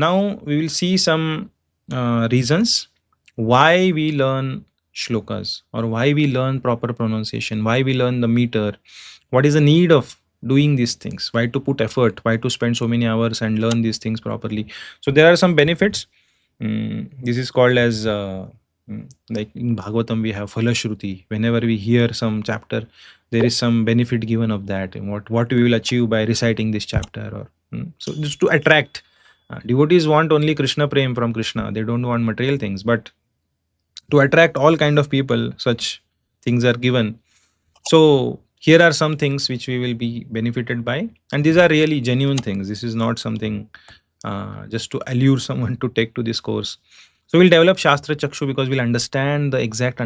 Now we will see some reasons why we learn shlokas, or why we learn proper pronunciation, why we learn the meter, what is the need of doing these things, why to put effort, why to spend so many hours and learn these things properly. So there are some benefits. This is called as like in Bhagavatam we have Phalashruti. Whenever we hear some chapter, there is some benefit given of that, and what we will achieve by reciting this chapter, or so just to attract. Devotees want only Krishna prem from Krishna. They don't want material things, but to attract all kind of people, such things are given. So here are some things which we will be benefited by, and these are really genuine things. This is not something just to allure someone to take to this course. So we'll develop Shastra Chakshu because we'll understand the exact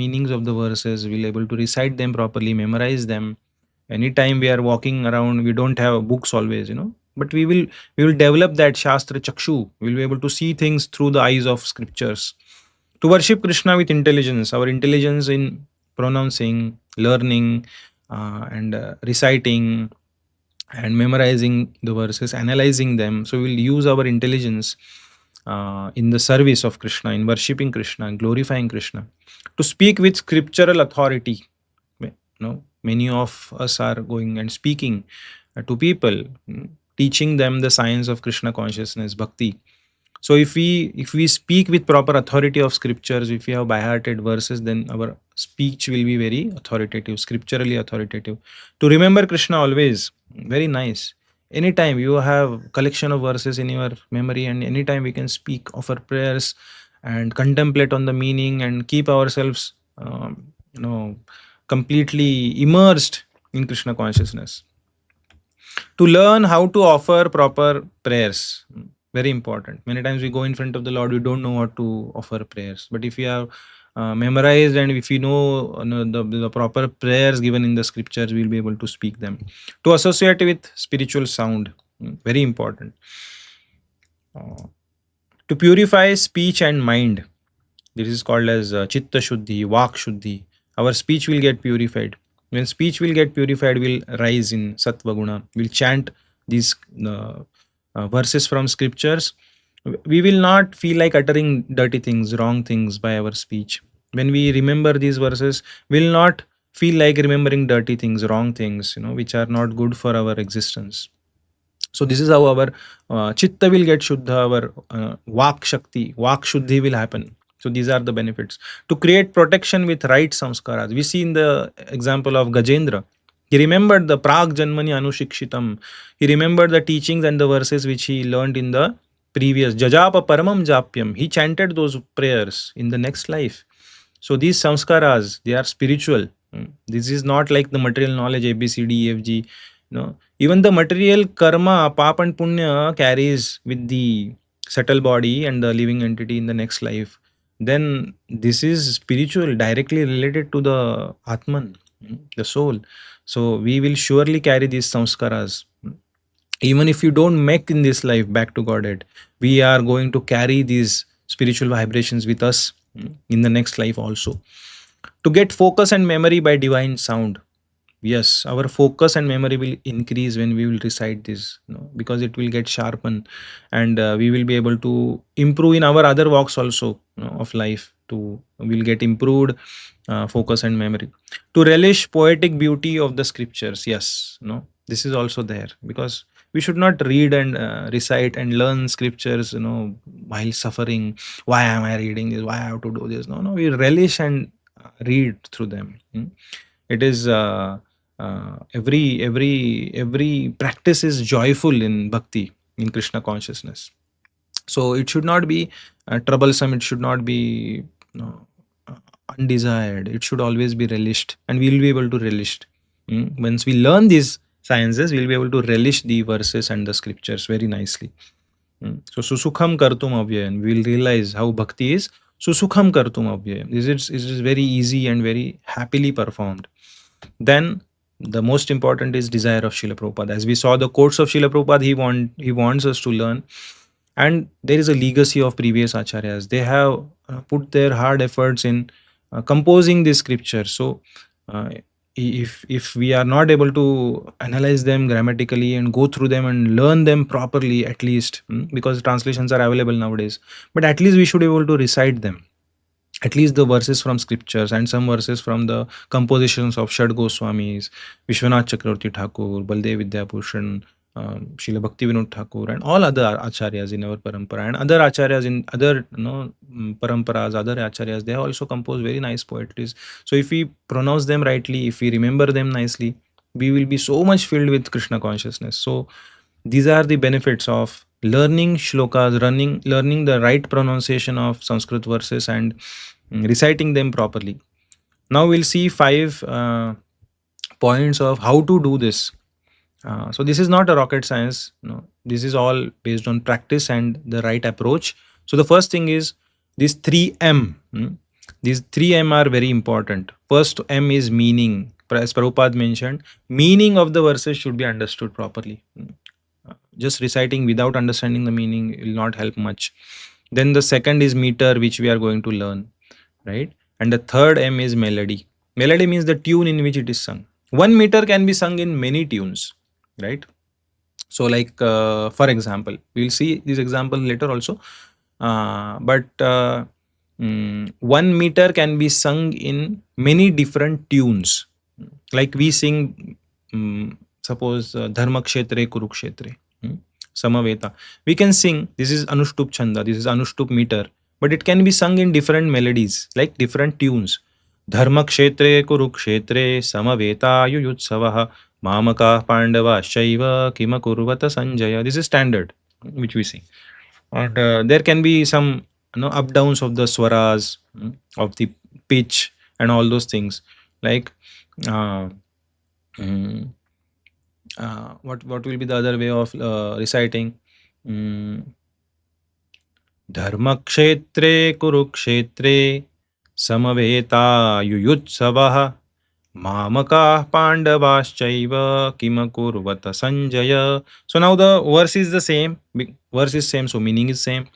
meanings of the verses. We'll able to recite them properly, memorize them. Anytime we are walking around, we don't have books always, but we will develop that Shastra Chakshu. We'll be able to see things through the eyes of scriptures. To worship Krishna with intelligence, our intelligence in pronouncing, learning, and reciting and memorizing the verses, analyzing them. So we'll use our intelligence in the service of Krishna, in worshipping Krishna, glorifying Krishna. To speak with scriptural authority. Many of us are going and speaking to people, teaching them the science of Krishna consciousness, bhakti. So if we speak with proper authority of scriptures, if we have by-hearted verses, then our speech will be very authoritative, scripturally authoritative. To remember Krishna always, very nice. Anytime you have collection of verses in your memory, and anytime we can speak, offer prayers, and contemplate on the meaning, and keep ourselves, completely immersed in Krishna consciousness. To learn how to offer proper prayers, very important. Many times we go in front of the Lord, we don't know how to offer prayers, but if we have memorized, and if we know, the proper prayers given in the scriptures, we'll be able to speak them. To associate with spiritual sound, very important. To purify speech and mind, this is called as chitta shuddhi, vak shuddhi. Our speech will get purified. When speech will get purified, we'll rise in sattva guna. We'll chant these verses from scriptures. We will not feel like uttering dirty things, wrong things by our speech. When we remember these verses, we'll not feel like remembering dirty things, wrong things, which are not good for our existence. So this is how our chitta will get shuddha, our vak shakti, vak shuddhi will happen. So these are the benefits. To create protection with right samskaras. We see in the example of Gajendra. He remembered the prag janmani anushikṣitam. He remembered the teachings and the verses which he learned in the previous jajapa paramam japyam. He chanted those prayers in the next life. So these samskaras, they are spiritual. This is not like the material knowledge, A, B, C, D, E, F, G. Even the material karma, pap and punya, carries with the subtle body and the living entity in the next life. Then this is spiritual, directly related to the Atman, the soul. So we will surely carry these samskaras. Even if you don't make in this life back to Godhead, we are going to carry these spiritual vibrations with us in the next life also. To get focus and memory by divine sound. Yes, our focus and memory will increase when we will recite this, because it will get sharpened, and we will be able to improve in our other walks also, of life. To will get improved focus and memory. To relish poetic beauty of the scriptures. Yes, this is also there, because we should not read and recite and learn scriptures, while suffering. Why am I reading this? Why I have to do this? No, we relish and read through them. It is. Every practice is joyful in bhakti, in Krishna consciousness. So it should not be troublesome, it should not be uh, undesired. It should always be relished, and we will be able to relish. Once we learn these sciences, we will be able to relish the verses and the scriptures very nicely. So susukham kartum avyayam, we will realize how bhakti is susukham kartum avyayam. It is very easy and very happily performed. Then the most important is desire of Srila Prabhupada. As we saw the quotes of Srila Prabhupada, he wants us to learn. And there is a legacy of previous acharyas. They have put their hard efforts in composing this scripture. So if we are not able to analyze them grammatically and go through them and learn them properly, at least, because translations are available nowadays, but at least we should be able to recite them, at least the verses from scriptures and some verses from the compositions of Shad Goswamis, Vishwanath Chakravarti Thakur, Baldev Vidyabhushan, Srila Bhaktivinoda Thakur, and all other acharyas in our parampara, and other acharyas in other paramparas, other acharyas, they have also composed very nice poetries. So if we pronounce them rightly, if we remember them nicely, we will be so much filled with Krishna consciousness. So these are the benefits of learning shlokas, learning the right pronunciation of Sanskrit verses, and reciting them properly. Now we'll see 5 points of how to do this. So this is not a rocket science. No, this is all based on practice and the right approach. So the first thing is these 3M. These 3M are very important. First M is meaning. As Prabhupada mentioned, meaning of the verses should be understood properly. Just reciting without understanding the meaning will not help much. Then the second is meter, which we are going to learn, right? And the third M is melody. Melody means the tune in which it is sung. One meter can be sung in many tunes, right? So like for example, we'll see this example later also, but 1 meter can be sung in many different tunes. Like we sing, suppose Dharma Kshetre Kurukshetre, Samaveta. We can sing, this is Anushtup Chhanda, this is Anushtup meter, but it can be sung in different melodies, like different tunes. Dharma Kshetre Kurukshetre Samaveta Yuyutsavaha Mamaka Pandava Shaiva Kima Kurvata Sanjaya. This is standard, which we sing. And there can be some up downs of the swaras, of the pitch, and all those things. Like uh, mm, what will be the other way of reciting? Dharmakshetre Kurukshetre Samaveta Yuyutsavaha Mamaka Pandavaschaiva Kimakurvata Sanjaya. So now the verse is the same. Verse is same, so meaning is same.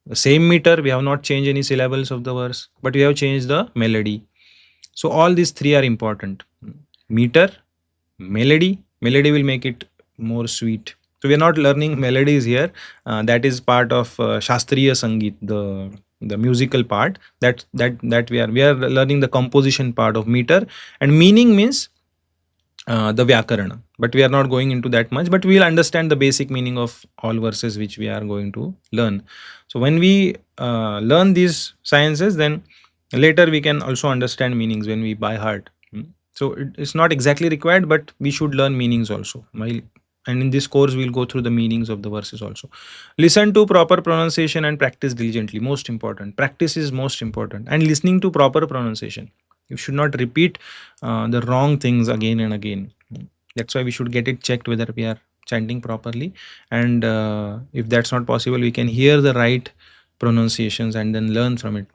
The same meter, we have not changed any syllables of the verse, but we have changed the melody. So all these 3 are important. Meter, melody. Melody will make it more sweet. So we are not learning melodies here. That is part of Shastriya Sangeet, the musical part. That we are learning the composition part of meter, and meaning means the Vyakarana. But we are not going into that much, but we will understand the basic meaning of all verses which we are going to learn. So when we learn these sciences, then later we can also understand meanings when we by heart. So it's not exactly required, but we should learn meanings also. And in this course, we'll go through the meanings of the verses also. Listen to proper pronunciation and practice diligently. Most important. Practice is most important. And listening to proper pronunciation. You should not repeat the wrong things again and again. That's why we should get it checked whether we are chanting properly. And if that's not possible, we can hear the right pronunciations and then learn from it.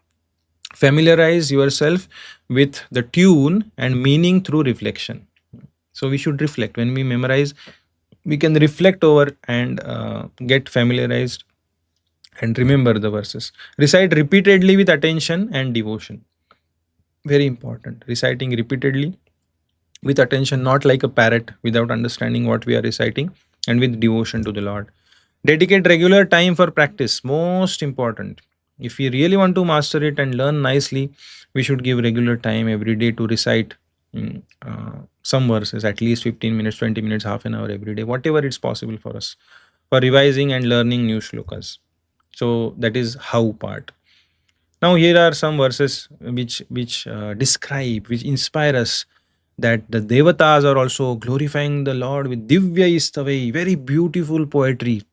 Familiarize yourself with the tune and meaning through reflection. So we should reflect. When we memorize, we can reflect over and get familiarized and remember the verses. Recite repeatedly with attention and devotion. Very important. Reciting repeatedly with attention, not like a parrot without understanding what we are reciting, and with devotion to the Lord. Dedicate regular time for practice. Most important. If we really want to master it and learn nicely, we should give regular time every day to recite some verses, at least 15 minutes, 20 minutes, half an hour every day, whatever it's possible for us, for revising and learning new shlokas. So that is how part. Now here are some verses which describe, which inspire us, that the devatas are also glorifying the Lord with divya istavai, very beautiful poetry.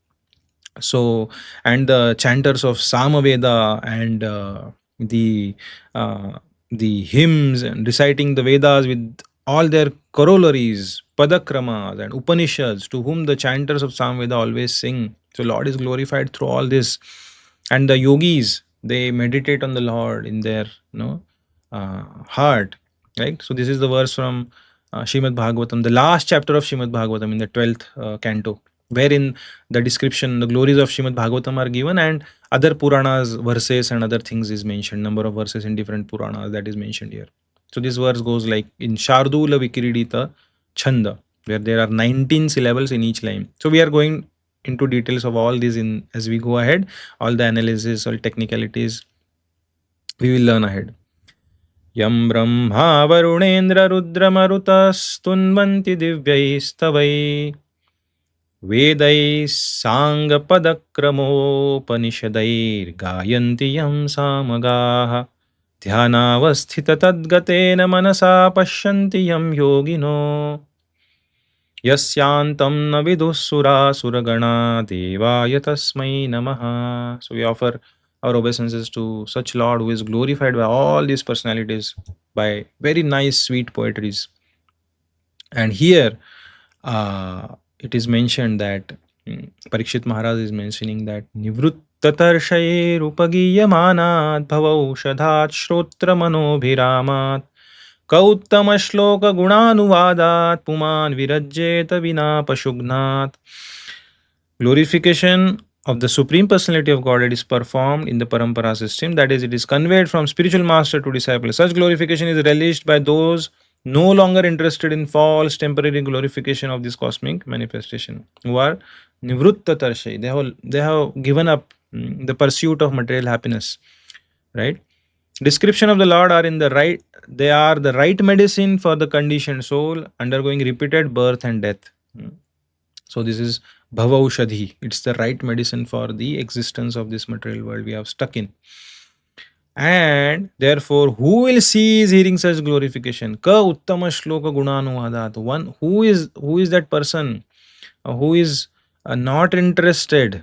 So, and the chanters of Samaveda and uh, the hymns and reciting the Vedas with all their corollaries, padakramas and Upanishads, to whom the chanters of Samaveda always sing. So Lord is glorified through all this. And the yogis, they meditate on the Lord in their heart, right? So this is the verse from Shrimad Bhagavatam, the last chapter of Shrimad Bhagavatam, in the 12th canto, wherein the description, the glories of Shrimad Bhagavatam are given, and other Puranas verses and other things is mentioned, number of verses in different Puranas that is mentioned here. So this verse goes like in Shardula Vikiridita chhanda, where there are 19 syllables in each line. So we are going into details of all these in as we go ahead. All the analysis, all technicalities we will learn ahead. यं ब्रह्मा वरुणेन्द्ररुद्रमरुतस्तुन्वन्ति दिव्यैस्तवै वेदैः साङ्गपदक्रमोपनिषदैर्गायन्ति यं सामगाः ध्यानावस्थिततद्गतेन मनसा पश्यन्ति यं योगिनो यस्यान्तं न विदुः सुरासुरगणा देवाय तस्मै नमः. So we offer our obeisances to such Lord who is glorified by all these personalities by very nice sweet poetries. And here it is mentioned that Parikshit Maharaj is mentioning that Nivruttatarshayerupagiyyamanat bhavaushadhat shrotramanobhiramat Kauttama-shloka-gunanuvadat puman virajyeta vina pashugnat. Glorification of the Supreme Personality of Godhead is performed in the Parampara system, that is, it is conveyed from spiritual master to disciple. Such glorification is relished by those no longer interested in false temporary glorification of this cosmic manifestation, who are Nivrutta Tarshay. They have given up the pursuit of material happiness. Right? Description of the Lord are in the right, they are the right medicine for the conditioned soul undergoing repeated birth and death. So this is Bhavaushadhi. It's the right medicine for the existence of this material world we have stuck in. And therefore, who will cease hearing such glorification? Ka uttama shloka gunanuvadat. One who is that person who is not interested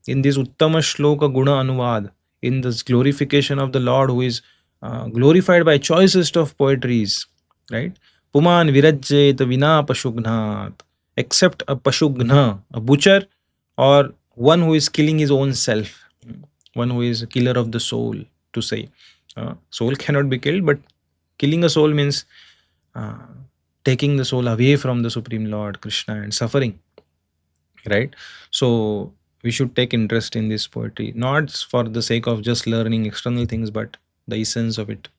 in this uttama shloka guna anuvad, in this glorification of the Lord who is glorified by choicest of poetries, right? Puman virajyet vina pashugnat. Except a pashugna, a butcher, or one who is killing his own self, one who is a killer of the soul, to say. Soul cannot be killed, but killing a soul means taking the soul away from the Supreme Lord, Krishna, and suffering. Right? So we should take interest in this poetry, not for the sake of just learning external things, but the essence of it.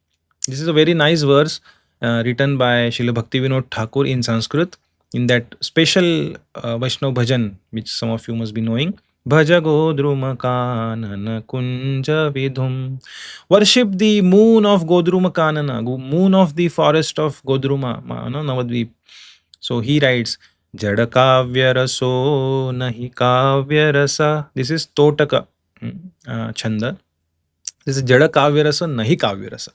This is a very nice verse written by Srila Bhaktivinoda Thakur in Sanskrit, in that special Vaishnav bhajan, which some of you must be knowing. Bhaja Godruma Kanana Kunja Vidhum. Worship the moon of Godruma Kanana, moon of the forest of Godruma, Navadvip. So he writes, Jada Kavya Raso Nahi Kavya Rasa. This is Totaka chhanda. This is Jada Kavya Rasa Nahi Kavya Rasa.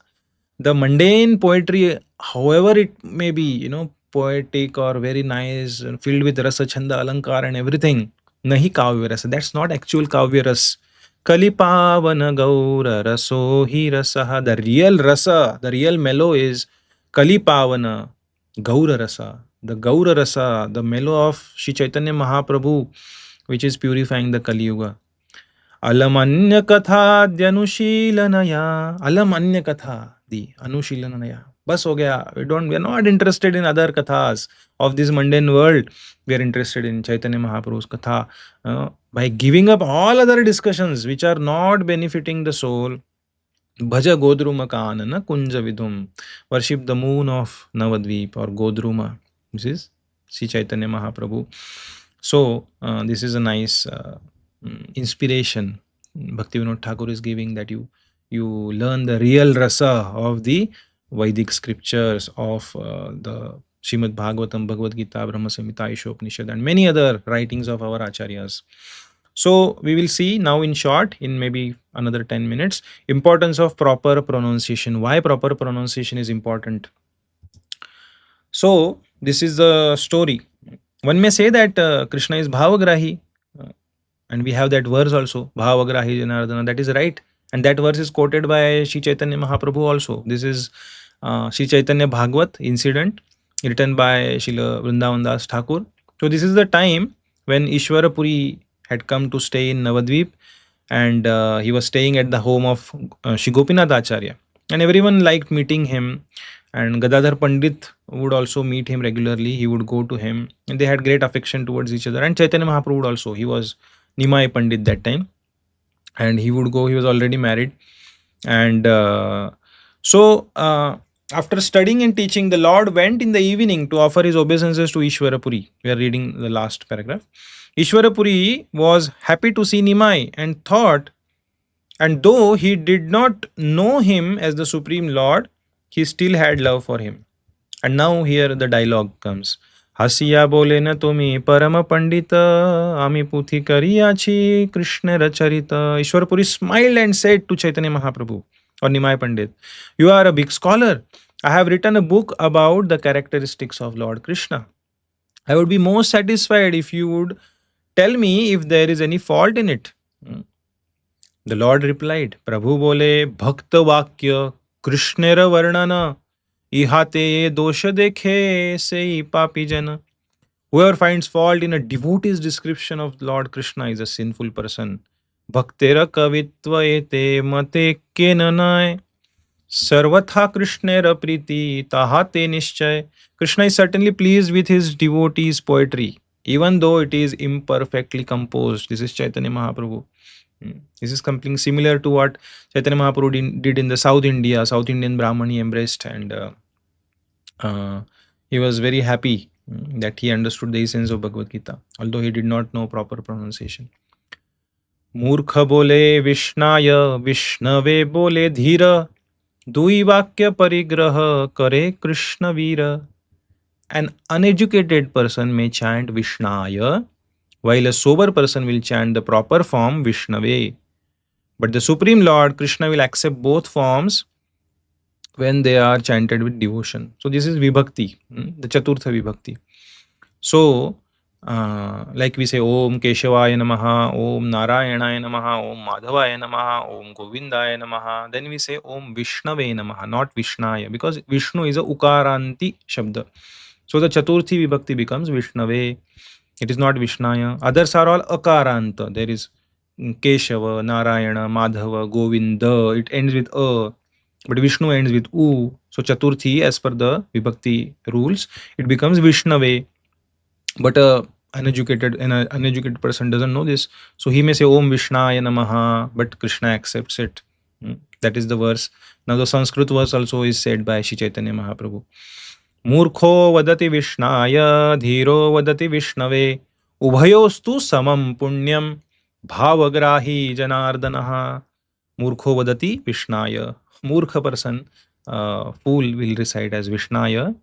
The mundane poetry, however it may be, poetic or very nice and filled with rasa, chhanda, alankar and everything, nahi kavya rasa. That's not actual kavya ras. Kalipavana gaura raso hi rasaha. The real rasa, the real mellow is Kalipavana gaura rasa. The gaura rasa, the mellow of Shri Chaitanya Mahaprabhu, which is purifying the Kali Yuga. Alamanya katha dhyanushīlanaya. Alamanya katha di anushīlanaya. Bas ho gaya. We are not interested in other kathas of this mundane world. We are interested in Chaitanya Mahaprabhu's katha. By giving up all other discussions which are not benefiting the soul, Bhaja Godruma Kanana Kunja Vidhum. Worship the moon of Navadvip or Godruma. This is Sri Chaitanya Mahaprabhu. So this is a nice inspiration Bhaktivinoda Thakur is giving, that you learn the real rasa of the Vedic scriptures, of the Srimad Bhagavatam, Bhagavad Gita, Brahma Samhita, Ishopanishad, and many other writings of our acharyas. So we will see now in short, in maybe another 10 minutes, importance of proper pronunciation. Why proper pronunciation is important. So this is the story. One may say that Krishna is Bhavagrahi, and we have that verse also, Bhavagrahi Janardana. That is right. And that verse is quoted by Sri Chaitanya Mahaprabhu also. This is Sri Chaitanya Bhagavat incident written by Srila Vrindavan Das Thakur. So this is the time when Ishwara Puri had come to stay in Navadvip, and he was staying at the home of Shri Gopinath Acharya. And everyone liked meeting him. And Gadadhar Pandit would also meet him regularly. He would go to him, and they had great affection towards each other. And Chaitanya Mahaprabhu would also. He was Nimai Pandit that time, and he would go. He was already married, and so After studying and teaching, the Lord went in the evening to offer his obeisances to Ishwarapuri. We are reading the last paragraph. Ishwarapuri was happy to see Nimai and thought, and though he did not know him as the Supreme Lord, he still had love for him. And now here the dialogue comes. Hasiya bole na tumi parama pandita ami puthi kariyachi Krishna racharita. Ishwarapuri smiled and said to Chaitanya Mahaprabhu or Nimai Pandit, "You are a big scholar. I have written a book about the characteristics of Lord Krishna. I would be most satisfied if you would tell me if there is any fault in it." The Lord replied, Prabhu bole bhakta vakya Krishnera varnana ihate dosha dekhe sei papi jana. Whoever finds fault in a devotee's description of Lord Krishna is a sinful person. Bhaktera kavitva ete mate kenanai sarvatha Krishnera priti tahate nischay. Krishna is certainly pleased with his devotees' poetry, even though it is imperfectly composed. This is Chaitanya Mahaprabhu. This is something similar to what Chaitanya Mahaprabhu did in the South India. South Indian Brahman he embraced, and uh, he was very happy that he understood the essence of Bhagavad Gita, although he did not know proper pronunciation. मूर्ख बोले विष्णाय विष्णवे बोले धीर दुई वाक्य परिग्रह करे कृष्ण वीर. An uneducated person may chant Vishnaya, while a sober person will chant the proper form Vishnave. But the Supreme Lord, Krishna, will accept both forms when they are chanted with devotion. So this is Vibhakti, the Chaturtha Vibhakti. So, like we say, Om Keshavaya Namaha, Om Narayanaya Namaha, Om Madhavaya Namaha, Om Govindaya Namaha. Then we say Om Vishnave Namaha, not Vishnaya, because Vishnu is a Ukaranti Shabda. So the Chaturthi Vibhakti becomes Vishnave. It is not Vishnaya. Others are all Akaranta. There is Keshava, Narayana, Madhava, Govinda. It ends with A. But Vishnu ends with U. So Chaturthi, as per the Vibhakti rules, it becomes Vishnave. But an uneducated person doesn't know this. So he may say Om Vishnaya Namaha, but Krishna accepts it. That is the verse. Now the Sanskrit verse also is said by Shri Chaitanya Mahaprabhu. Murkho vadati Vishnaya, dhiro vadati Vishnave, ubhayostu samam punyam, bhavagrahi janardanaha. Murkho vadati Vishnaya. Murkha person, fool will recite as Vishnaya,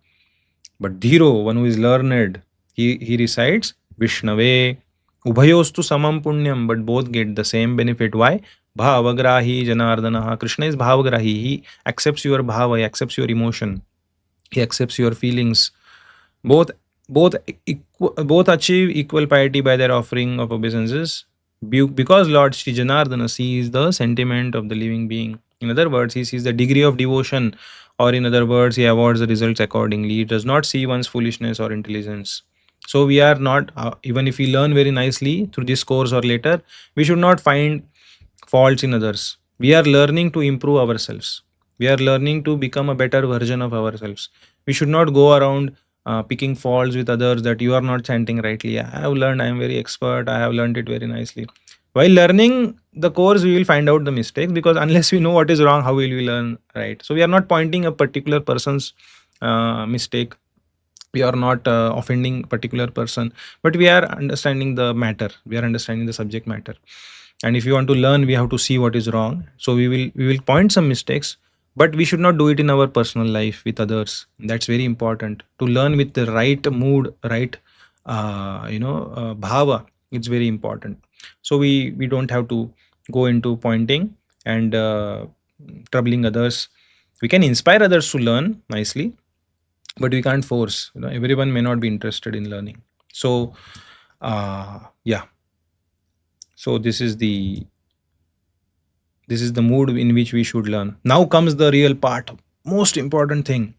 but dhiro, one who is learned, he recites Vishnave. Ubhayostu samam punyam, but both get the same benefit. Why? Bhavagrahi janardanaha. Krishna is bhavagrahi. He accepts your bhava, he accepts your emotion, he accepts your feelings. Both both achieve equal piety by their offering of obeisances, because Lord Sri Janardana sees the sentiment of the living being. In other words, he sees the degree of devotion, or in other words, he awards the results accordingly. He does not see one's foolishness or intelligence. So we are not, even if we learn very nicely through this course or later, we should not find faults in others. We are learning to improve ourselves. We are learning to become a better version of ourselves. We should not go around picking faults with others, that you are not chanting rightly. I have learned, I am very expert, I have learned it very nicely. While learning the course, we will find out the mistakes, because unless we know what is wrong, how will we learn right? So we are not pointing a particular person's mistake. We are not offending particular person, but we are understanding the matter. We are understanding the subject matter. And if you want to learn, we have to see what is wrong. So we will point some mistakes, but we should not do it in our personal life with others. That's very important, to learn with the right mood, right bhava. It's very important. So we don't have to go into pointing and troubling others. We can inspire others to learn nicely, but we can't force. Everyone may not be interested in learning. So yeah, so this is the mood in which we should learn. Now comes the real part, most important thing,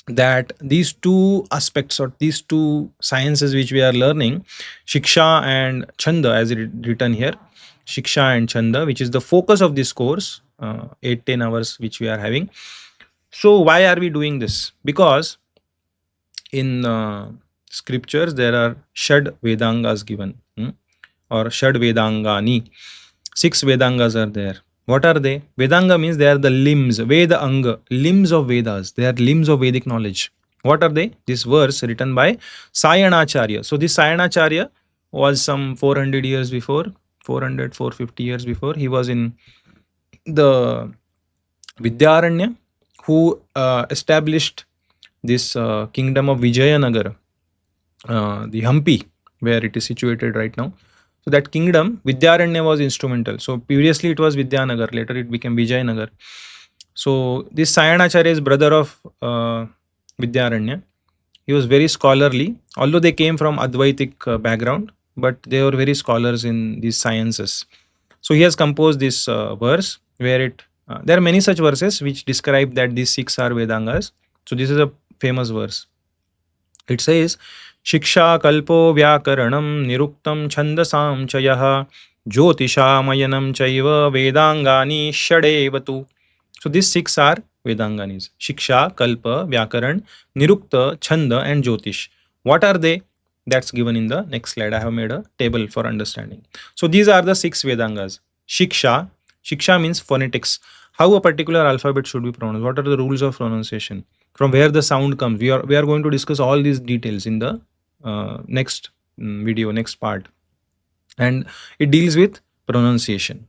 that these two aspects, or these two sciences which we are learning, shiksha and chhanda, as it written here, shiksha and chhanda, which is the focus of this course, 8-10 hours which we are having. So why are we doing this? Because in scriptures there are shad vedangas given, or shad vedangani. 6 vedangas are there. What are they? Vedanga means they are the limbs. Veda anga, limbs of Vedas. They are limbs of Vedic knowledge. What are they? This verse written by Sayanacharya. So this Sayanacharya was some 400 years before, 400, 450 years before. He was in the Vidyaranya, who established this kingdom of Vijayanagar, the Hampi, where it is situated right now. So that kingdom, Vidyaranya was instrumental. So previously it was Vidyanagar, later it became Vijayanagar. So this Sayanacharya is brother of Vidyaranya. He was very scholarly, although they came from Advaitic background, but they were very scholars in these sciences. So he has composed this verse where there are many such verses which describe that these six are Vedangas. So this is a famous verse. It says, "Shiksha kalpo vyakaranam niruktam chandasam chayah jyotishaamayanam chaiva vedangani shadevatu." So these six are Vedanganis: Shiksha, Kalpa, Vyakaran, Nirukta, Chhanda, and Jyotish. What are they? That's given in the next slide. I have made a table for understanding. So these are the six Vedangas. Shiksha. Shiksha means phonetics. How a particular alphabet should be pronounced. What are the rules of pronunciation? From where the sound comes. We are going to discuss all these details in the next video, next part. And it deals with pronunciation,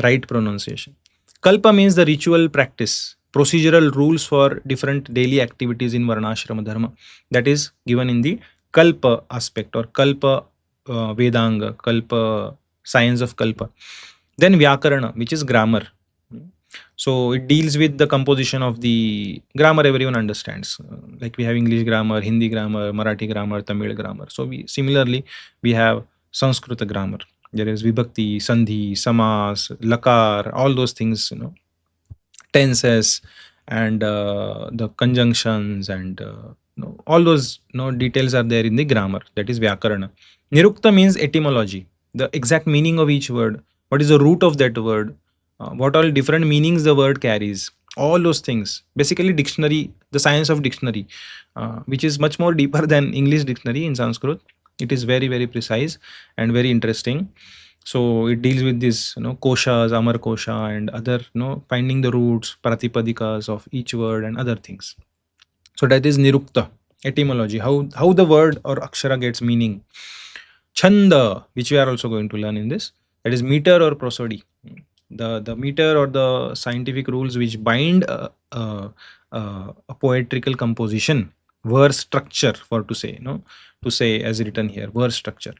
right pronunciation. Kalpa means the ritual practice, procedural rules for different daily activities in Varnashrama Dharma. That is given in the Kalpa aspect, or Kalpa Vedanga, Kalpa, science of Kalpa. Then Vyakarana, which is grammar. So it deals with the composition of the grammar everyone understands. Like we have English grammar, Hindi grammar, Marathi grammar, Tamil grammar. So we have Sanskrit grammar. There is Vibhakti, Sandhi, Samas, Lakar, all those things, tenses, and the conjunctions, and all those details are there in the grammar. That is Vyakarana. Nirukta means etymology, the exact meaning of each word. What is the root of that word? What all different meanings the word carries. All those things. Basically, dictionary, the science of dictionary, which is much more deeper than English dictionary in Sanskrit. It is very, very precise and very interesting. So it deals with this, koshas, amar kosha, and other, finding the roots, pratipadikas of each word and other things. So that is nirukta, etymology, how the word or akshara gets meaning. Chhanda, which we are also going to learn in this, that is meter or prosody. The meter or the scientific rules which bind a poetical composition, verse structure, for to say, to say as written here, verse structure.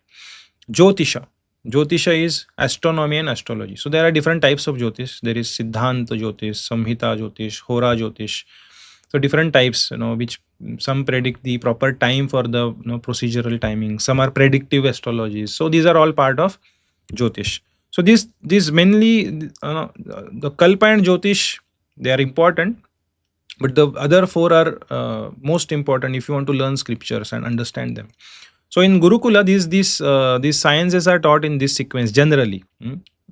Jyotisha. Jyotisha is astronomy and astrology. So there are different types of Jyotish. There is Siddhanta Jyotish, Samhita Jyotish, Hora Jyotish. So different types, which some predict the proper time for the procedural timing. Some are predictive astrologies. So these are all part of Jyotish. So these mainly the Kalpa and Jyotish, they are important, but the other four are most important if you want to learn scriptures and understand them. So in Gurukula, these sciences are taught in this sequence generally.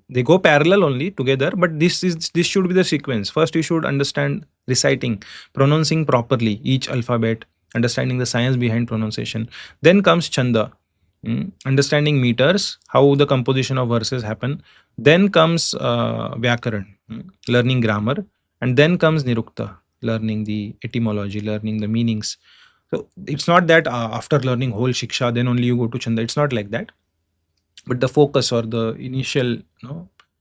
They go parallel only together, but this should be the sequence. First, you should understand reciting, pronouncing properly each alphabet, understanding the science behind pronunciation. Then comes chanda, understanding meters, how the composition of verses happen. Then comes vyakaran, learning grammar, and then comes nirukta, learning the etymology, learning the meanings. So it's not that after learning whole shiksha, then only you go to chanda. It's not like that. But the focus or the initial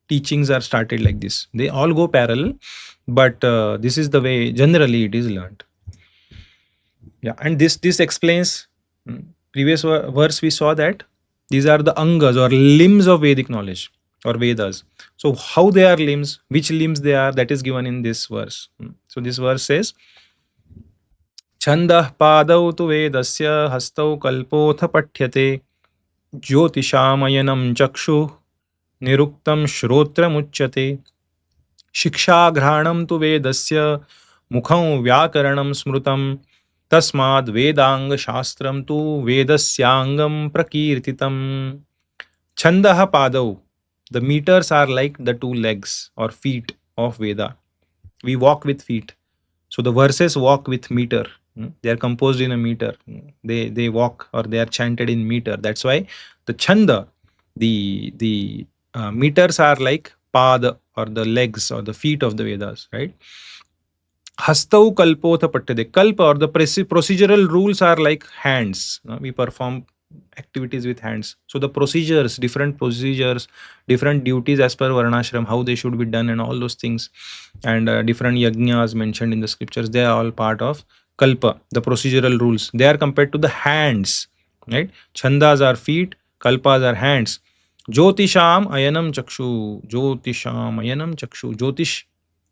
teachings are started like this. They all go parallel, but this is the way generally it is learned. Yeah, and this explains previous verse we saw that these are the angas or limbs of Vedic knowledge or Vedas. So how they are limbs, which limbs they are, that is given in this verse. So this verse says, छन्दः पादौ तु वेदस्य हस्तौ कल्पोऽथ पठ्यते ज्योतिषामयनं चक्षुः निरुक्तं श्रोत्रमुच्यते शिक्षाघ्राणं तु वेदस्य मुखं व्याकरणं स्मृतं तस्माद् वेदाङ्गशास्त्रं तु वेदस्याङ्गं प्रकीर्तितम्. छन्दः पादौ, the meters are like the two legs or feet of Veda. We walk with feet. So the verses walk with meter. They are composed in a meter. They walk or they are chanted in meter. That's why the chanda, the meters are like pada or the legs or the feet of the Vedas, right? Hastau kalpotha patyade. Kalpa or the procedural rules are like hands. We perform activities with hands. So the procedures, different duties as per Varnashram, how they should be done, and all those things, and different yajnas mentioned in the scriptures, they are all part of kalpa, the procedural rules. They are compared to the hands, right? Chandas are feet, kalpas are hands. Jyotisham ayanam chakshu. Jyotisham ayanam chakshu. Jyotish,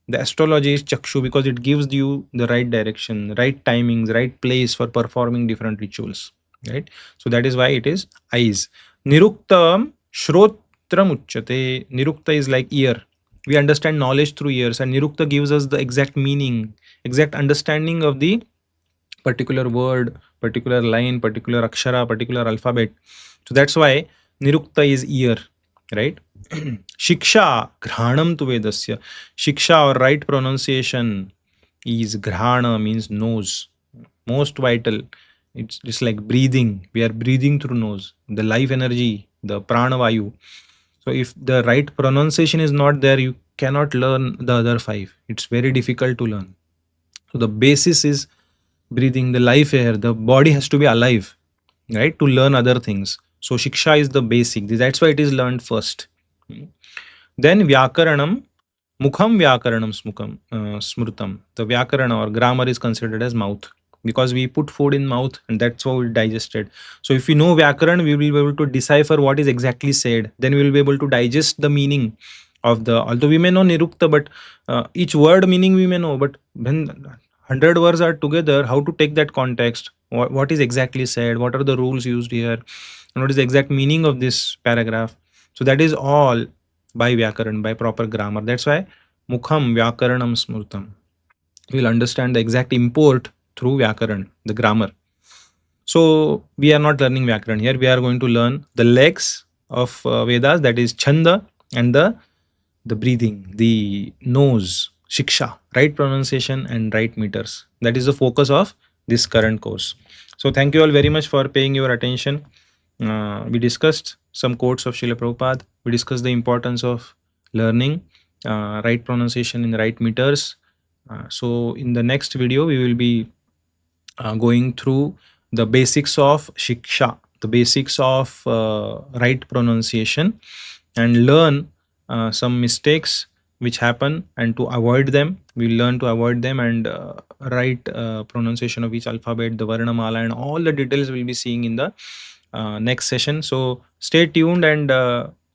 the astrology is chakshu because it gives you the right direction, right timings, right place for performing different rituals, right? So that is why it is eyes. Niruktam shrotram uchyate. Nirukta is like ear. We understand knowledge through ears, and nirukta gives us the exact meaning, exact understanding of the particular word, particular line, particular akshara, particular alphabet. So that's why nirukta is ear, right? Shiksha, Ghranam tu Vedasya. Shiksha or right pronunciation is Grhana, means nose. Most vital. It's just like breathing. We are breathing through nose. The life energy, the prana vayu. So if the right pronunciation is not there, you cannot learn the other five. It's very difficult to learn. So the basis is breathing, the life air. The body has to be alive, right, to learn other things. So shiksha is the basic. That's why it is learned first. Then Vyakaranam, Mukham Vyakaranam Smrutam. The Vyakarana or grammar is considered as mouth because we put food in mouth and that's how it digested. So if we know Vyakaran, we will be able to decipher what is exactly said. Then we will be able to digest the meaning of the, although we may know Nirukta, but each word meaning we may know, but when 100 words are together, how to take that context, what is exactly said, what are the rules used here, and what is the exact meaning of this paragraph. So that is all by Vyakaran, by proper grammar. That's why Mukham Vyakaranam Smurtam. We will understand the exact import through Vyakaran, the grammar. So we are not learning Vyakaran here. We are going to learn the legs of Vedas, that is chhanda, and the breathing, the nose, shiksha, right pronunciation and right meters. That is the focus of this current course. So thank you all very much for paying your attention. We discussed some quotes of Srila Prabhupada. We discussed the importance of learning right pronunciation in the right meters. So in the next video, we will be going through the basics of shiksha, the basics of right pronunciation, and learn some mistakes which happen and to avoid them. We learn to avoid them and right pronunciation of each alphabet, the Varṇamālā, and all the details we'll be seeing in the next session. So stay tuned and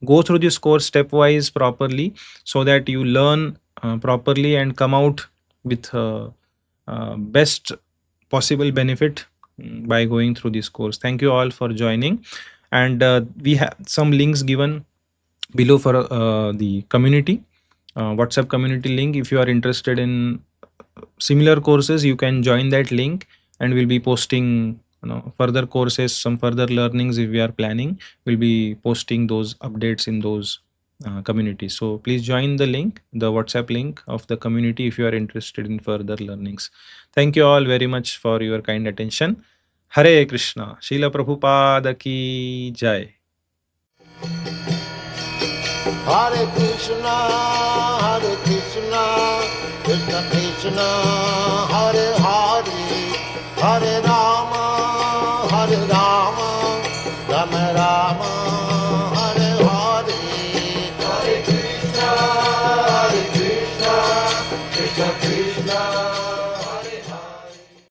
go through this course stepwise properly so that you learn properly and come out with best possible benefit by going through this course. Thank you all for joining, and we have some links given below for the community, WhatsApp community link. If you are interested in similar courses, you can join that link, and we'll be posting further courses, some further learnings. If we are planning, we'll be posting those updates in those communities. So please join the link, the WhatsApp link of the community, if you are interested in further learnings. Thank you all very much for your kind attention. Hare Krishna. Srila Prabhupada ki jai. Hare Krishna, Krishna Krishna, Hare Hare, Hare Rama.